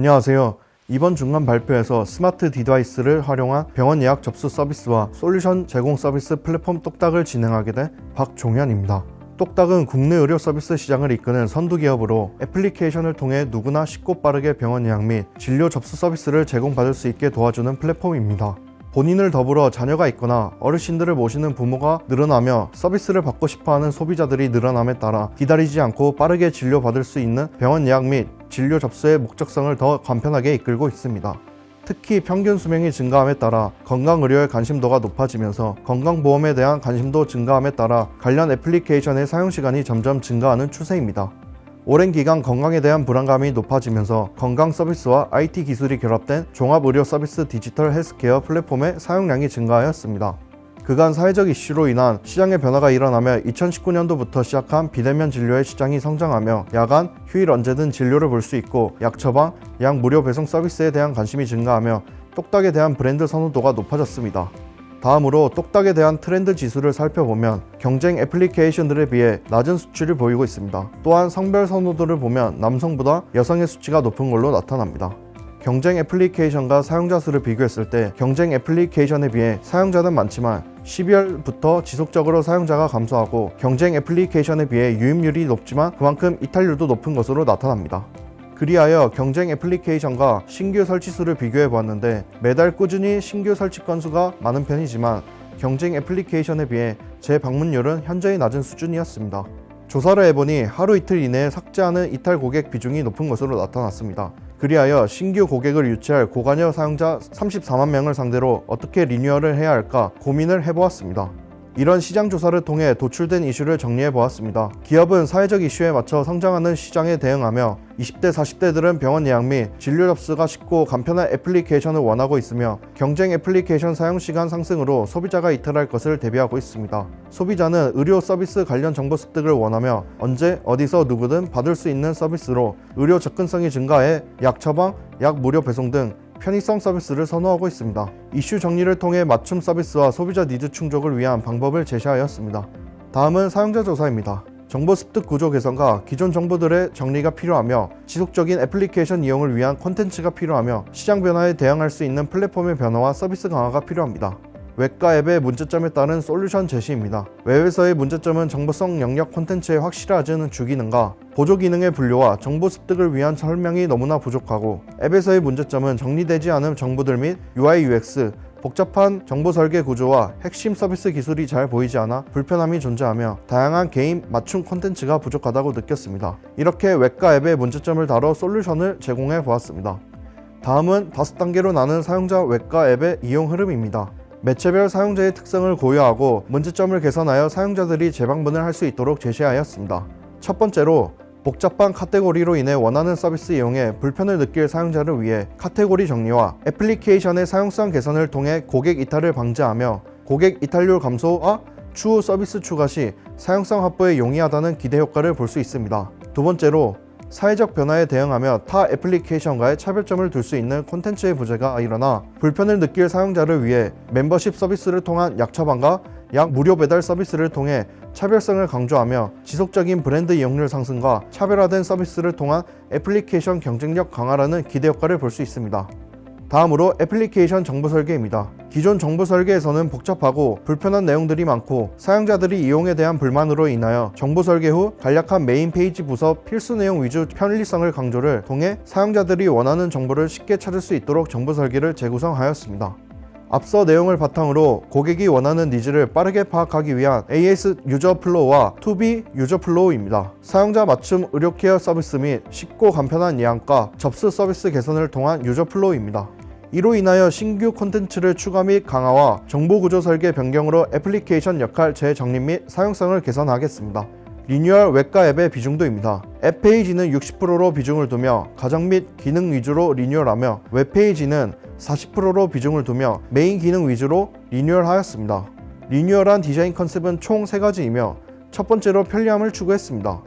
안녕하세요. 이번 중간 발표에서 스마트 디바이스를 활용한 병원 예약 접수 서비스와 솔루션 제공 서비스 플랫폼 똑딱을 진행하게 된 박종현입니다. 똑딱은 국내 의료 서비스 시장을 이끄는 선두 기업으로 애플리케이션을 통해 누구나 쉽고 빠르게 병원 예약 및 진료 접수 서비스를 제공받을 수 있게 도와주는 플랫폼입니다. 본인을 더불어 자녀가 있거나 어르신들을 모시는 부모가 늘어나며 서비스를 받고 싶어하는 소비자들이 늘어남에 따라 기다리지 않고 빠르게 진료받을 수 있는 병원 예약 및 진료 접수의 목적성을 더 간편하게 이끌고 있습니다. 특히 평균 수명이 증가함에 따라 건강의료의 관심도가 높아지면서 건강보험에 대한 관심도 증가함에 따라 관련 애플리케이션의 사용시간이 점점 증가하는 추세입니다. 오랜 기간 건강에 대한 불안감이 높아지면서 건강 서비스와 IT 기술이 결합된 종합의료 서비스 디지털 헬스케어 플랫폼의 사용량이 증가하였습니다. 그간 사회적 이슈로 인한 시장의 변화가 일어나며 2019년도부터 시작한 비대면 진료의 시장이 성장하며 야간, 휴일 언제든 진료를 볼 수 있고 약 처방, 약 무료 배송 서비스에 대한 관심이 증가하며 똑딱에 대한 브랜드 선호도가 높아졌습니다. 다음으로 똑딱에 대한 트렌드 지수를 살펴보면 경쟁 애플리케이션들에 비해 낮은 수치를 보이고 있습니다. 또한 성별 선호도를 보면 남성보다 여성의 수치가 높은 걸로 나타납니다. 경쟁 애플리케이션과 사용자 수를 비교했을 때 경쟁 애플리케이션에 비해 사용자는 많지만 12월부터 지속적으로 사용자가 감소하고 경쟁 애플리케이션에 비해 유입률이 높지만 그만큼 이탈률도 높은 것으로 나타납니다. 그리하여 경쟁 애플리케이션과 신규 설치 수를 비교해 보았는데 매달 꾸준히 신규 설치 건수가 많은 편이지만 경쟁 애플리케이션에 비해 재방문율은 현저히 낮은 수준이었습니다. 조사를 해보니 하루 이틀 이내에 삭제하는 이탈 고객 비중이 높은 것으로 나타났습니다. 그리하여 신규 고객을 유치할 고관여 사용자 34만 명을 상대로 어떻게 리뉴얼을 해야 할까 고민을 해보았습니다. 이런 시장 조사를 통해 도출된 이슈를 정리해 보았습니다. 기업은 사회적 이슈에 맞춰 성장하는 시장에 대응하며 20대, 40대들은 병원 예약 및 진료 접수가 쉽고 간편한 애플리케이션을 원하고 있으며 경쟁 애플리케이션 사용 시간 상승으로 소비자가 이탈할 것을 대비하고 있습니다. 소비자는 의료 서비스 관련 정보 습득을 원하며 언제 어디서 누구든 받을 수 있는 서비스로 의료 접근성이 증가해 약 처방, 약 무료 배송 등 편의성 서비스를 선호하고 있습니다. 이슈 정리를 통해 맞춤 서비스와 소비자 니즈 충족을 위한 방법을 제시하였습니다. 다음은 사용자 조사입니다. 정보 습득 구조 개선과 기존 정보들의 정리가 필요하며 지속적인 애플리케이션 이용을 위한 콘텐츠가 필요하며 시장 변화에 대응할 수 있는 플랫폼의 변화와 서비스 강화가 필요합니다. 웹과 앱의 문제점에 따른 솔루션 제시입니다. 웹에서의 문제점은 정보성 영역 콘텐츠에 확실하지 않은 주기능과 보조 기능의 분류와 정보 습득을 위한 설명이 너무나 부족하고 앱에서의 문제점은 정리되지 않은 정보들 및 UI, UX, 복잡한 정보 설계 구조와 핵심 서비스 기술이 잘 보이지 않아 불편함이 존재하며 다양한 개인 맞춤 콘텐츠가 부족하다고 느꼈습니다. 이렇게 웹과 앱의 문제점을 다뤄 솔루션을 제공해 보았습니다. 다음은 5단계로 나눈 사용자 웹과 앱의 이용 흐름입니다. 매체별 사용자의 특성을 고려하고 문제점을 개선하여 사용자들이 재방문을 할 수 있도록 제시하였습니다. 첫 번째로 복잡한 카테고리로 인해 원하는 서비스 이용에 불편을 느낄 사용자를 위해 카테고리 정리와 애플리케이션의 사용성 개선을 통해 고객 이탈을 방지하며 고객 이탈률 감소와 추후 서비스 추가 시 사용성 확보에 용이하다는 기대 효과를 볼 수 있습니다. 두 번째로 사회적 변화에 대응하며 타 애플리케이션과의 차별점을 둘 수 있는 콘텐츠의 부재가 일어나 불편을 느낄 사용자를 위해 멤버십 서비스를 통한 약 처방과 약 무료 배달 서비스를 통해 차별성을 강조하며 지속적인 브랜드 이용률 상승과 차별화된 서비스를 통한 애플리케이션 경쟁력 강화라는 기대 효과를 볼 수 있습니다. 다음으로 애플리케이션 정보 설계입니다. 기존 정보 설계에서는 복잡하고 불편한 내용들이 많고 사용자들이 이용에 대한 불만으로 인하여 정보 설계 후 간략한 메인 페이지 부서 필수 내용 위주 편리성을 강조를 통해 사용자들이 원하는 정보를 쉽게 찾을 수 있도록 정보 설계를 재구성하였습니다. 앞서 내용을 바탕으로 고객이 원하는 니즈를 빠르게 파악하기 위한 AS 유저 플로우와 2B 유저 플로우입니다. 사용자 맞춤 의료 케어 서비스 및 쉽고 간편한 예약과 접수 서비스 개선을 통한 유저 플로우입니다. 이로 인하여 신규 콘텐츠를 추가 및 강화와 정보 구조 설계 변경으로 애플리케이션 역할 재정립 및 사용성을 개선하겠습니다. 리뉴얼 웹과 앱의 비중도입니다. 앱 페이지는 60%로 비중을 두며 가정 및 기능 위주로 리뉴얼하며 웹 페이지는 40%로 비중을 두며 메인 기능 위주로 리뉴얼하였습니다. 리뉴얼한 디자인 컨셉은 총 3가지이며 첫 번째로 편리함을 추구했습니다.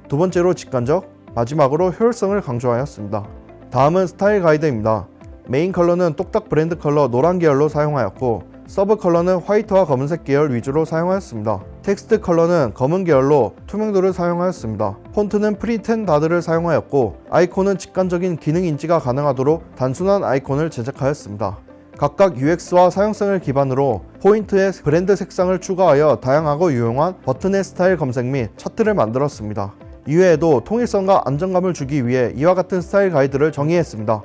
두 번째로 직관적, 마지막으로 효율성을 강조하였습니다. 다음은 스타일 가이드입니다. 메인 컬러는 똑딱 브랜드 컬러 노란 계열로 사용하였고 서브 컬러는 화이트와 검은색 계열 위주로 사용하였습니다. 텍스트 컬러는 검은 계열로 투명도를 사용하였습니다. 폰트는 프리텐다드를 사용하였고 아이콘은 직관적인 기능 인지가 가능하도록 단순한 아이콘을 제작하였습니다. 각각 UX와 사용성을 기반으로 포인트에 브랜드 색상을 추가하여 다양하고 유용한 버튼의 스타일 검색 및 차트를 만들었습니다. 이외에도 통일성과 안정감을 주기 위해 이와 같은 스타일 가이드를 정의했습니다.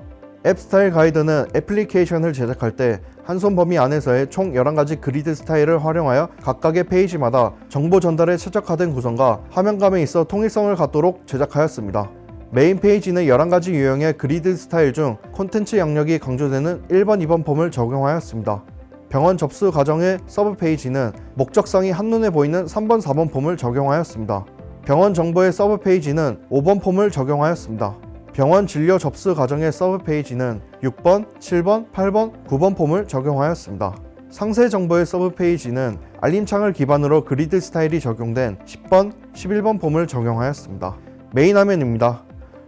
앱 스타일 가이드는 애플리케이션을 제작할 때 한 손 범위 안에서의 총 11가지 그리드 스타일을 활용하여 각각의 페이지마다 정보 전달에 최적화된 구성과 화면감에 있어 통일성을 갖도록 제작하였습니다. 메인 페이지는 11가지 유형의 그리드 스타일 중 콘텐츠 영역이 강조되는 1번, 2번 폼을 적용하였습니다. 병원 접수 과정의 서브 페이지는 목적성이 한눈에 보이는 3번, 4번 폼을 적용하였습니다. 병원 정보의 서브 페이지는 5번 폼을 적용하였습니다. 병원 진료 접수 과정의 서브 페이지는 6번, 7번, 8번, 9번 폼을 적용하였습니다. 상세 정보의 서브 페이지는 알림창을 기반으로 그리드 스타일이 적용된 10번, 11번 폼을 적용하였습니다. 메인 화면입니다.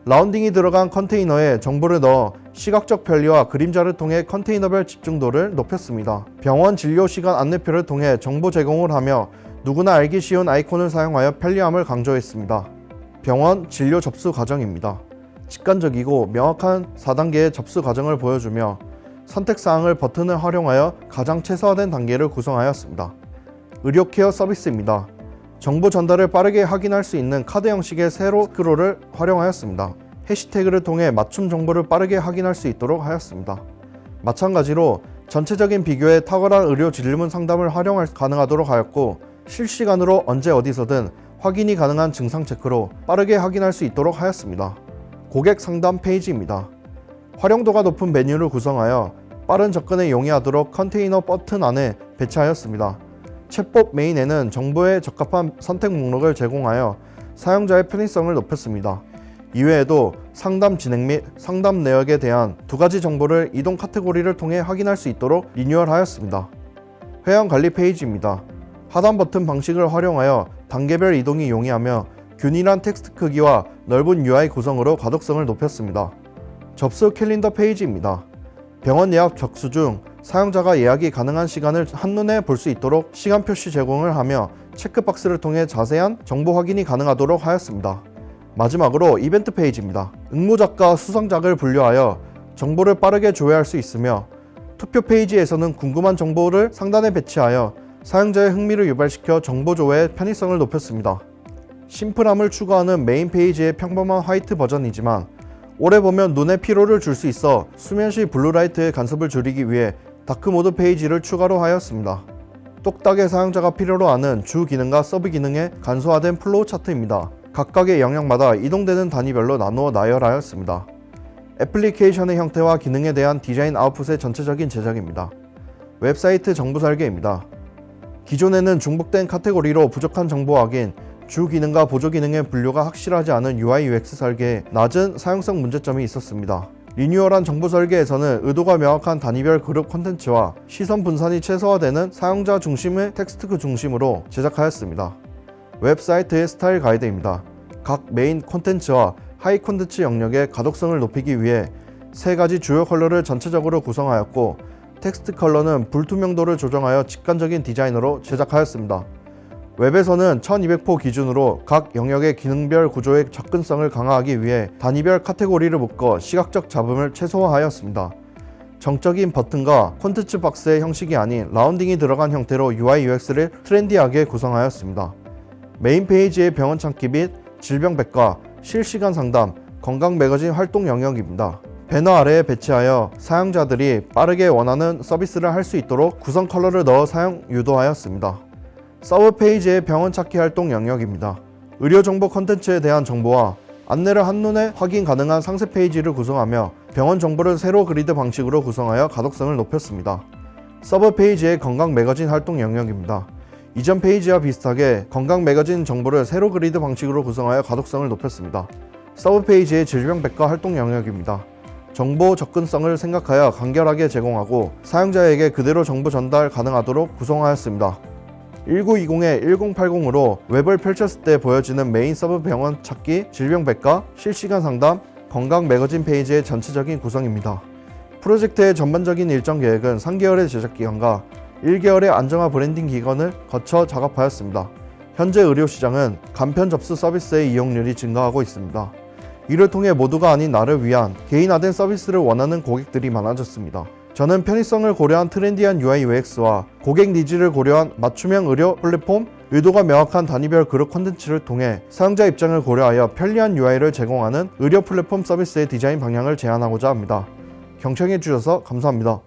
라운딩이 들어간 컨테이너에 정보를 넣어 시각적 편리와 그림자를 통해 컨테이너별 집중도를 높였습니다. 병원 진료 시간 안내표를 통해 정보 제공을 하며 누구나 알기 쉬운 아이콘을 사용하여 편리함을 강조했습니다. 병원 진료 접수 과정입니다. 직관적이고 명확한 4단계의 접수 과정을 보여주며 선택사항을 버튼을 활용하여 가장 최소화된 단계를 구성하였습니다. 의료 케어 서비스입니다. 정보 전달을 빠르게 확인할 수 있는 카드 형식의 세로 스크롤을 활용하였습니다. 해시태그를 통해 맞춤 정보를 빠르게 확인할 수 있도록 하였습니다. 마찬가지로 전체적인 비교에 탁월한 의료 질문 상담을 가능하도록 하였고 실시간으로 언제 어디서든 확인이 가능한 증상 체크로 빠르게 확인할 수 있도록 하였습니다. 고객 상담 페이지입니다. 활용도가 높은 메뉴를 구성하여 빠른 접근에 용이하도록 컨테이너 버튼 안에 배치하였습니다. 챗봇 메인에는 정보에 적합한 선택 목록을 제공하여 사용자의 편의성을 높였습니다. 이외에도 상담 진행 및 상담 내역에 대한 2가지 정보를 이동 카테고리를 통해 확인할 수 있도록 리뉴얼하였습니다. 회원 관리 페이지입니다. 하단 버튼 방식을 활용하여 단계별 이동이 용이하며 균일한 텍스트 크기와 넓은 UI 구성으로 가독성을 높였습니다. 접수 캘린더 페이지입니다. 병원 예약 접수 중 사용자가 예약이 가능한 시간을 한눈에 볼 수 있도록 시간 표시 제공을 하며 체크박스를 통해 자세한 정보 확인이 가능하도록 하였습니다. 마지막으로 이벤트 페이지입니다. 응모작과 수상작을 분류하여 정보를 빠르게 조회할 수 있으며 투표 페이지에서는 궁금한 정보를 상단에 배치하여 사용자의 흥미를 유발시켜 정보 조회의 편의성을 높였습니다. 심플함을 추구하는 메인 페이지의 평범한 화이트 버전이지만 오래 보면 눈에 피로를 줄 수 있어 수면시 블루라이트의 간섭을 줄이기 위해 다크모드 페이지를 추가로 하였습니다. 똑딱의 사용자가 필요로 하는 주 기능과 서브 기능의 간소화된 플로우 차트입니다. 각각의 영역마다 이동되는 단위별로 나누어 나열하였습니다. 애플리케이션의 형태와 기능에 대한 디자인 아웃풋의 전체적인 제작입니다. 웹사이트 정보 설계입니다. 기존에는 중복된 카테고리로 부족한 정보 확인, 주 기능과 보조 기능의 분류가 확실하지 않은 UI UX 설계에 낮은 사용성 문제점이 있었습니다. 리뉴얼한 정보 설계에서는 의도가 명확한 단위별 그룹 콘텐츠와 시선 분산이 최소화되는 사용자 중심의 텍스트 중심으로 제작하였습니다. 웹사이트의 스타일 가이드입니다. 각 메인 콘텐츠와 하이 콘텐츠 영역의 가독성을 높이기 위해 3가지 주요 컬러를 전체적으로 구성하였고 텍스트 컬러는 불투명도를 조정하여 직관적인 디자인으로 제작하였습니다. 웹에서는 1200포 기준으로 각 영역의 기능별 구조의 접근성을 강화하기 위해 단위별 카테고리를 묶어 시각적 잡음을 최소화하였습니다. 정적인 버튼과 콘텐츠 박스의 형식이 아닌 라운딩이 들어간 형태로 UI UX를 트렌디하게 구성하였습니다. 메인 페이지의 병원 찾기 및 질병 백과, 실시간 상담, 건강 매거진 활동 영역입니다. 배너 아래에 배치하여 사용자들이 빠르게 원하는 서비스를 할 수 있도록 구성 컬러를 넣어 사용 유도하였습니다. 서브 페이지의 병원 찾기 활동 영역입니다. 의료정보 콘텐츠에 대한 정보와 안내를 한눈에 확인 가능한 상세 페이지를 구성하며 병원 정보를 세로 그리드 방식으로 구성하여 가독성을 높였습니다. 서브 페이지의 건강 매거진 활동 영역입니다. 이전 페이지와 비슷하게 건강 매거진 정보를 세로 그리드 방식으로 구성하여 가독성을 높였습니다. 서브 페이지의 질병 백과 활동 영역입니다. 정보 접근성을 생각하여 간결하게 제공하고 사용자에게 그대로 정보 전달 가능하도록 구성하였습니다. 1920에 1080으로 웹을 펼쳤을 때 보여지는 메인 서브 병원 찾기, 질병 백과, 실시간 상담, 건강 매거진 페이지의 전체적인 구성입니다. 프로젝트의 전반적인 일정 계획은 3개월의 제작 기간과 1개월의 안정화 브랜딩 기간을 거쳐 작업하였습니다. 현재 의료 시장은 간편 접수 서비스의 이용률이 증가하고 있습니다. 이를 통해 모두가 아닌 나를 위한 개인화된 서비스를 원하는 고객들이 많아졌습니다. 저는 편의성을 고려한 트렌디한 UI UX와 고객 니즈를 고려한 맞춤형 의료 플랫폼, 의도가 명확한 단위별 그룹 콘텐츠를 통해 사용자 입장을 고려하여 편리한 UI를 제공하는 의료 플랫폼 서비스의 디자인 방향을 제안하고자 합니다. 경청해주셔서 감사합니다.